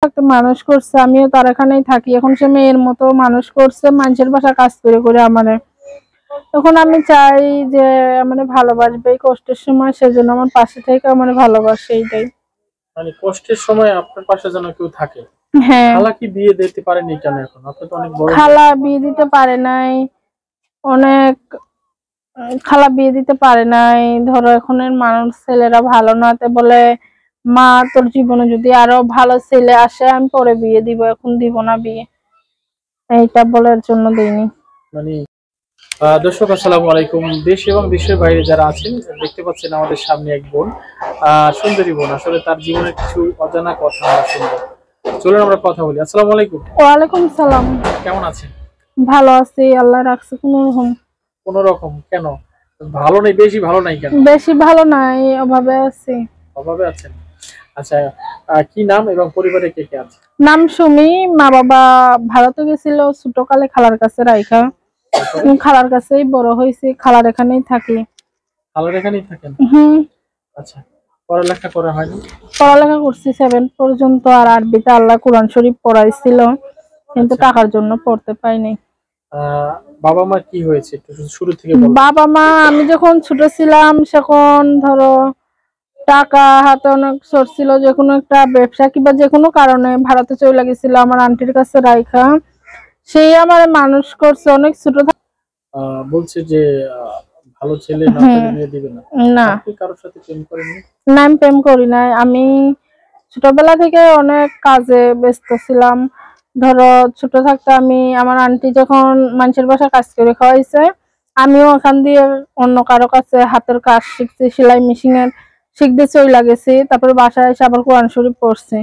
একটা মানুষ করছে, আমিও তার এখানেই থাকি। এখন সে মেয়ের মতো মানুষ করছে, মানুষের বাসা কাজ করে করে আমারে। তখন আমি চাই যে মানে ভালোবাসবে এই কষ্টের সময়, সেজন্য আমার পাশে থেকে আমার ভালোবাসে, এইটাই। মানে কষ্টের সময় আপনার পাশে যেন কেউ থাকে। হ্যাঁ, খালা কি বিয়ে দিতে পারেনি কেন? এখন আপনি তো অনেক বড়। খালা বিয়ে দিতে পারে নাই, অনেক খালা বিয়ে দিতে পারে নাই। ধরো এখনের মানুষ ছেলেরা ভালো না, তে বলে মা তোর জীবনে যদি আরো ভালো ছেলে আসে আমি পরে বিয়ে দিব, এখন দিব না বিয়ে, এইটা বলার জন্য দেইনি। মানে দর্শক আসসালামু আলাইকুম। দেশ এবং দেশের বাইরে যারা আছেন দেখতে পাচ্ছেন আমাদের সামনে এক বোন, সুন্দরী বোন। আসলে তার জীবনের কিছু অজানা কথা আমরা শুনবো। চলুন আমরা কথা বলি। আসসালামু আলাইকুম। ওয়ালাইকুম সালাম। কেমন আছেন? ভালো আছি, আল্লাহ রাখছে। কোন রকম কেন? ভালো নেই, বেশি ভালো নাই কেন? বেশি ভালো নাই, অভাবে আছি। অভাবে আছেন? আচ্ছা, কি নাম এবং পরিবারে কে কে আছে? নাম সুমি। মা বাবা ভারতে গেছিল ছোটকালে খালার কাছে রাইখা, খালার কাছেই বড় হয়েছি, খালার এখানেই থাকি। খালার এখানেই থাকেন? আচ্ছা, পড়ালেখা করা হয়নি? পড়ালেখা করছি 7 পর্যন্ত, আর আরবিতে আল্লাহ কোরআন শরীফ পড়াইছিল, কিন্তু টাকার জন্য পড়তে পাইনি। বাবা মা কি হয়েছে একটু শুরু থেকে বলুন। বাবা মা আমি যখন ছোট ছিলাম তখন ধরো টাকা হাতে অনেক শর্ট ছিল, যে কোনো একটা ব্যবসা কিংবা যে কোনো কারণে ভারতে চলে গেছিল আমার আন্টির কাছে রাইখা, সেই আমার মানুষ করছে অনেক ছোট। বলছে যে ভালো ছেলে না পেলে বিয়ে দিবে না। না, আপনি কারোর সাথে প্রেম করেননি? না আমি প্রেম করি নাই। আমি ছোটবেলা থেকে অনেক কাজে ব্যস্ত ছিলাম। ধরো ছোট থাকতে আমি আমার আন্টি যখন মানুষের বাসায় কাজ করে খাওয়াইছে, আমিও ওখান দিয়ে অন্য কারো কাছে হাতের কাজ শিখছি, সেলাই মেশিনের শিখতে চলে গেছি। তারপরে বাসায় এসে আবার কোরআন শরীফ পড়ছি,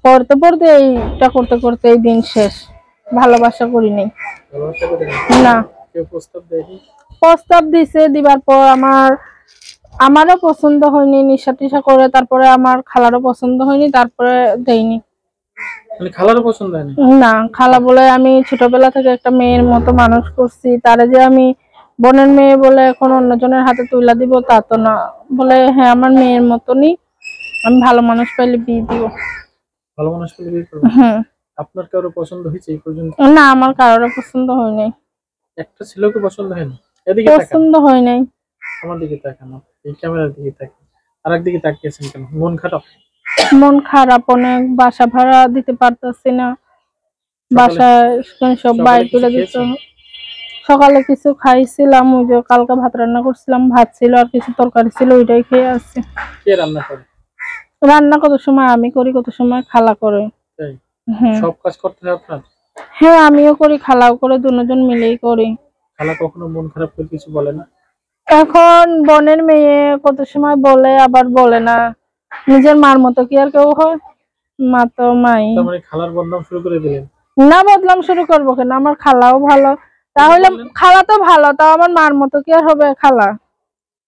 পড়তে পড়তে এইটা করতে করতে এই দিন শেষ। ভালোবাসা করি নাই। ভালোবাসা করেন? না। কেউ প্রস্তাব দেয়নি? প্রস্তাব দিছে, দিবার পর আমারও পছন্দ হয়নি, নিশা টিশা করে। তারপরে আমার খালারও পছন্দ হয়নি, তারপরে দেয়নি। মানে খালারও পছন্দ হয়নি? না, খালা বলে আমি ছোটবেলা থেকে একটা মেয়ের মতো মানুষ করছি, তারে যে আমি বোনের মেয়ে বলে এখন অন্যজনের হাতে তুলে দিব তা তো না। বলে হ্যাঁ আমার মেয়ের মতনই, আমি ভালো মানুষ পাইলে বিয়ে দিব। ভালো মানুষ পেলে বিয়ে করবেন? আপনার কারো পছন্দ হয়েছে এই পর্যন্ত? না, আমার কারোর পছন্দ হয় নাই। একটা ছেলেকে পছন্দ হয়নি? এদিকে তাকান। পছন্দ হয় নাই। আমার দিকে তাকান, এই ক্যামেরার দিকে তাকান। আরেক দিকে তাকিয়েছেন কেন? মন খারাপ? মন খারাপ অনেক, বাসা ভাড়া দিতে পারতেছি না, বাসায় সব বাইরে তুলে দিত। সকালে কিছু খাইছিলাম, ওই যে কালকে ভাত রান্না করছিলাম, ভাত ছিল আর কিছু তরকারি ছিল, ওইটাই খেয়ে আসছি। কে রান্না করে? রান্না কত সময় আমি করি, কত সময় খালা করে। সব কাজ করতে হয় আপনার? হ্যাঁ আমিও করি, খালাও করে, দুজন মিলেই করি। খালা কখনো মন খারাপ করে কিছু বলে না? এখন বোনের মেয়ে কত সময় বলে আবার বলে না, নিজের মার মতো কি আর কেউ হয়? মা তো মাই। তার মানে খালার বদনাম শুরু করে দিলেন? না, বদলাম শুরু করবো কেন, আমার খালাও ভালো। তাহলে খালা তো ভালো, তাও আমার মার মতো কি আর হবে খালা?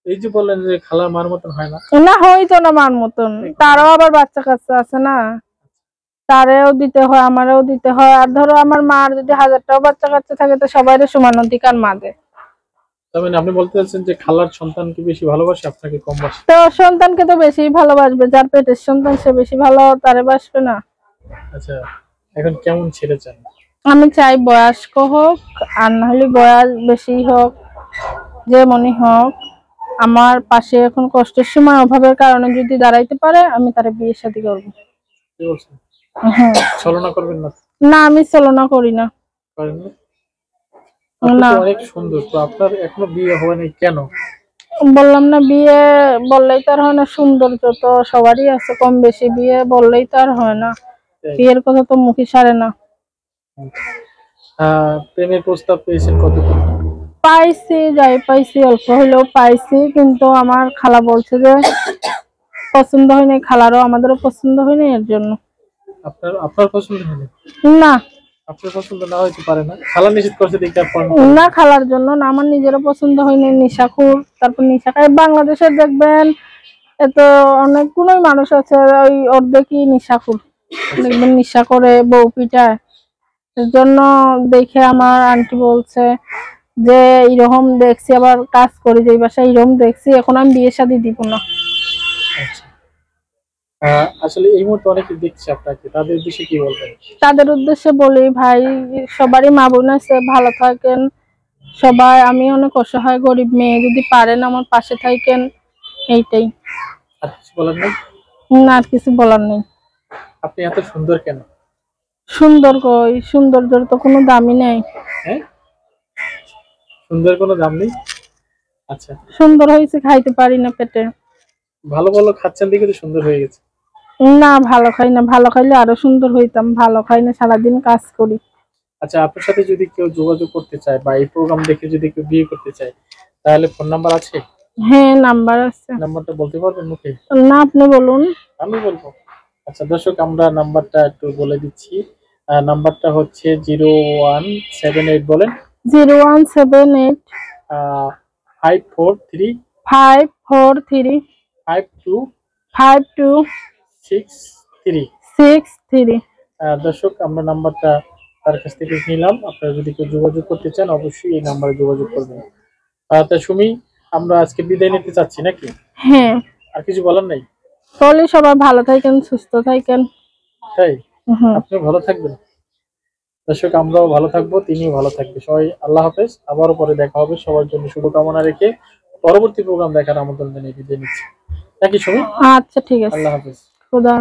এই যে বললেন যে খালা মার মতন হয় না। না, হইতো না মার মতন, তারও আবার বাচ্চা কাচ্চা আছে না, তারেও দিতে হয় আমারও দিতে হয়। আর ধরো আমার মার যদি 1000টাও বাচ্চা কাচ্চা থাকে তো সবাইরে সমান অধিকার মা দেয়। তার মানে আপনি বলতে চাচ্ছেন যে খালার সন্তানকে বেশি ভালোবাসে, আপনাকে কম বাসে? তো সন্তানকে তো বেশি ভালোবাসবে, যার পেটের সন্তান সে বেশি ভালো তারে বাসবে না। আচ্ছা, এখন কেমন ছেলে চান? আমি চাই বয়স্ক হোক, আর না হলে বয়স বেশি হোক, যেমনই হোক, আমার পাশে এখন কষ্টের সময় অভাবের কারণে যদি দাঁড়াইতে পারে আমি তারে বিয়ে শাদী করবো। কি বলছেন? ছলনা করবেন না? না, আমি ছলনা করি না। করেন না? আপনি তো অনেক সুন্দর, তো আপনার এখনো বিয়ে হয় নাই কেন? বললাম না, বিয়ে বললেই তো আর হয় না, সৌন্দর্য তো সবারই আছে কম বেশি, বিয়ে বললেই তো আর হয় না, বিয়ের কথা তো মুখে সারে না। প্রেমের প্রস্তাব পেয়েছেন কতদিন? পাইছি, যাই পাইছি অল্প হইলেও পাইছি, কিন্তু আমার খালা বলছে যে পছন্দ হয়নি, খালারও আমাদেরও পছন্দ হয়নি, এর জন্য। আপনার পছন্দ হয়নি? না, আপনার পছন্দ না হইতে পারে না, খালা নিষেধ করছে দেখে আপনি? না, খালার জন্য না, আমার নিজেরও পছন্দ হয়নি। নিশাখুর, তারপর নিশা খায়। বাংলাদেশে দেখবেন এত অনেকগুলোই মানুষ আছে, ওই অর্ধেকই নিশাখুর, দেখবেন নিশা করে বউ পিটায়। এর জন্য দেখে আমার আন্টি বলছে যে এরকম দেখছি, আবার কাজ করি যে বাসায় এরকম দেখছি, এখন আমি বিয়ে শাদী দিব না। আসলে এই মুহূর্তে অনেকে দেখছে আপনাকে, তাদের উদ্দেশ্যে কি বলবেন? তাদের উদ্দেশ্যে বলি ভাই, সবারই মা বোন আছে, ভালো থাকেন সবাই। আমি অনেক অসহায় গরিব মেয়ে, যদি পারেন আমার পাশে থাকেন, এইটাই। আর কিছু বলার নেই? না, আর কিছু বলার নেই। আপনি এত সুন্দর কেন? সুন্দর কই, সৌন্দর্যের তো কোনো দামই নেই। হ্যাঁ, সুন্দর কোনো দাম নেই? আচ্ছা, সুন্দর হয়েছে, খাইতে পারি না পেটে। ভালো ভালো খাচ্ছেন দেখে তো সুন্দর হয়ে গেছে। না, ভালো খাই না, ভালো খাইলে আরো সুন্দর হইতাম। ভালো খাই না, সারাদিন কাজ করি। আচ্ছা, আপনার সাথে যদি কেউ যোগাযোগ করতে চায় বা এই প্রোগ্রাম দেখে যদি কেউ বিয়ে করতে চায়, তাহলে ফোন নাম্বার আছে? হ্যাঁ, নাম্বার আছে। নাম্বারটা বলতে পারবেন মুখে? না, আপনি বলুন। আমি বলবো। আচ্ছা দর্শক, আমরা নাম্বারটা একটু বলে দিচ্ছি। নাম্বারটা হচ্ছে 0178, বলেন। 0178 543 543 5263। 5263। দর্শক, আমরা নাম্বারটা তার কাছ থেকে নিলাম। আপনারা যদি কেউ যোগাযোগ করতে চান, অবশ্যই এই নাম্বারে যোগাযোগ করবেন। তা সুমি, আমরা আজকে বিদায় নিতে চাচ্ছি নাকি? হ্যাঁ, আর কিছু বলার নাই? বলি সবাই ভালো থাকেন, সুস্থ থাকেন। তাই? হুম। আপনিও ভালো থাকবেন। দর্শক, আমরাও ভালো থাকবো, তিনিও ভালো থাকবে। সবাই আল্লাহ হাফেজ। আবারও পরে দেখা হবে। সবার জন্য শুভকামনা রেখে পরবর্তী প্রোগ্রাম দেখার আমন্ত্রণ জানিয়ে বিদায় নিচ্ছি নাকি সুমি? আচ্ছা, ঠিক আছে। আল্লাহ হাফেজ। খুদা।